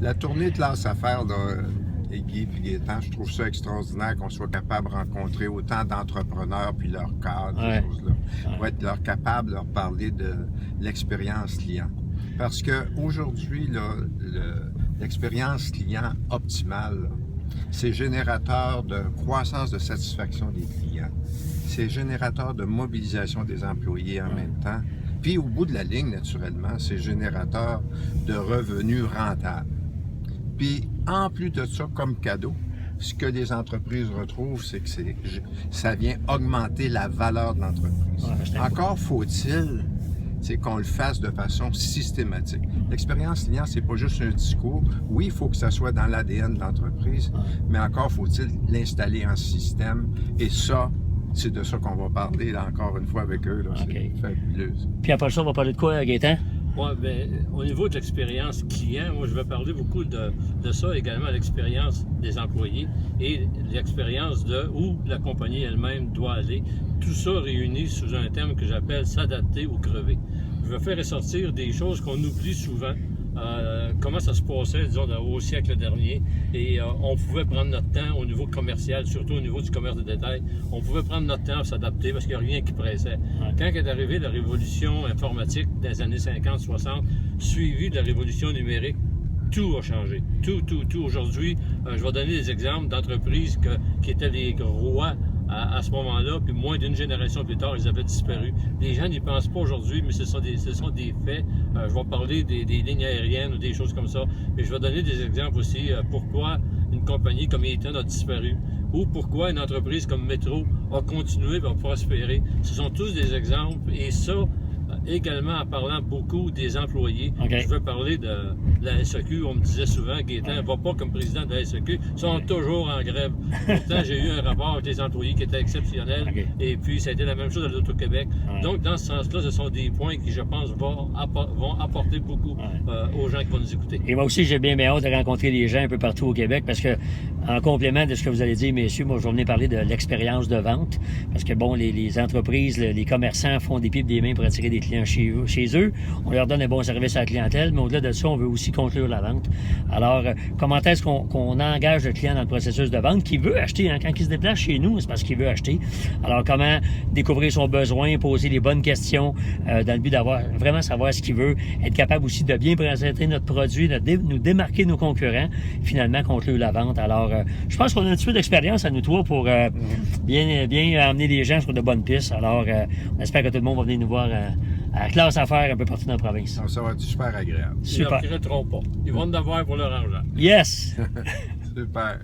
La tournée de Classe Affaires, là, et Guy et Gaétan, je trouve ça extraordinaire qu'on soit capable de rencontrer autant d'entrepreneurs puis leurs cadres, Ouais. ces choses-là. Ouais. Pour être capable de leur parler de l'expérience client. Parce qu'aujourd'hui, l'expérience client optimale, là, c'est générateur de croissance de satisfaction des clients. C'est générateur de mobilisation des employés en même temps. Puis au bout de la ligne, naturellement, c'est générateur de revenus rentables. Puis en plus de ça, comme cadeau, ce que les entreprises retrouvent, c'est que ça vient augmenter la valeur de l'entreprise. Ouais, Encore faut-il qu'on le fasse de façon systématique. L'expérience client, c'est pas juste un discours. Oui, il faut que ça soit dans l'ADN de l'entreprise, mais encore faut-il l'installer en système. Et ça, c'est de ça qu'on va parler là, encore une fois avec eux. Là. Okay. C'est fabuleux. Puis après ça, on va parler de quoi, Gaétan? Oui, bien, au niveau de l'expérience client, moi, je vais parler beaucoup de ça également, l'expérience des employés et l'expérience de où la compagnie elle-même doit aller. Tout ça réuni sous un terme que j'appelle s'adapter ou crever. Je vais faire ressortir des choses qu'on oublie souvent. Comment ça se passait, disons, au siècle dernier. Et on pouvait prendre notre temps au niveau commercial, surtout au niveau du commerce de détail. On pouvait prendre notre temps à s'adapter parce qu'il n'y a rien qui pressait. Ouais. Quand est arrivée la révolution informatique des années 50-60, suivie de la révolution numérique, tout a changé. Tout. Aujourd'hui, je vais donner des exemples d'entreprises qui étaient les rois à ce moment-là, puis moins d'une génération plus tard, ils avaient disparu. Les gens n'y pensent pas aujourd'hui, mais ce sont des faits. Je vais parler des lignes aériennes ou des choses comme ça, mais je vais donner des exemples aussi pourquoi une compagnie comme Eaton a disparu ou pourquoi une entreprise comme Metro a continué à prospérer. Ce sont tous des exemples et ça, également en parlant beaucoup des employés. Okay. Je veux parler de la SAQ. On me disait souvent, Gaétan ne va pas comme président de la SAQ. Ils sont toujours en grève. Pourtant, j'ai eu un rapport avec les employés qui était exceptionnel. Okay. Et puis, ça a été la même chose à l'Auto-Québec. Donc, dans ce sens-là, ce sont des points qui, je pense, vont apporter beaucoup aux gens qui vont nous écouter. Et moi aussi, j'ai bien hâte de rencontrer les gens un peu partout au Québec parce que, en complément de ce que vous allez dire, messieurs, moi, je vais venir parler de l'expérience de vente. Parce que, bon, les entreprises, les commerçants font des pipes des mains pour attirer des clients chez eux. On leur donne un bon service à la clientèle, mais au-delà de ça, on veut aussi conclure la vente. Alors, comment est-ce qu'on engage le client dans le processus de vente qui veut acheter? Hein? Quand il se déplace chez nous, c'est parce qu'il veut acheter. Alors, comment découvrir son besoin, poser les bonnes questions dans le but d'avoir vraiment savoir ce qu'il veut, être capable aussi de bien présenter notre produit, de nous démarquer de nos concurrents, finalement conclure la vente. Alors, je pense qu'on a un petit peu d'expérience à nous trois pour bien emmener les gens sur de bonnes pistes. Alors, on espère que tout le monde va venir nous voir à Classe Affaires un peu partout dans la province. Ça va être super agréable. Super. Ils ne regretteront pas. Ils vont en avoir pour leur argent. Yes! Super.